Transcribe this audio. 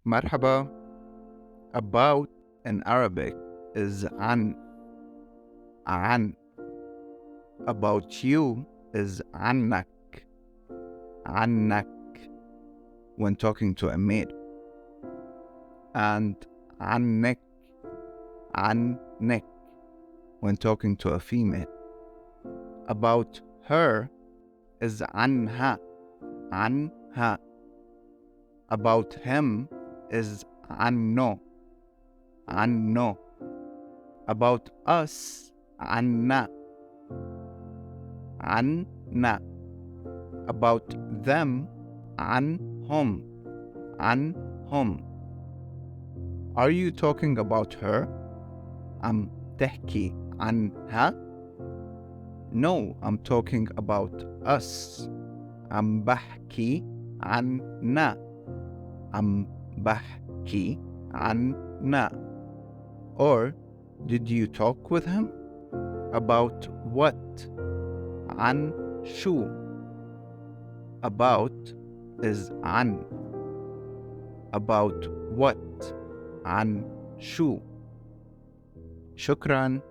مرحبا. About in Arabic is عن. عن. About you is عنك. عنك when talking to a male. And عنك. عنك when talking to a female. About her is عنها. عنها. About him is عنه. عنه. About us عنا. عنا. About them عنهم. عنهم. Are you talking about her? عم تحكي عنها? No, I'm talking about us. عم بحكي عنا. عم بحكي عنا. Or did you talk with him? About what? عن شو. About is عن. About what? عن شو. شكراً.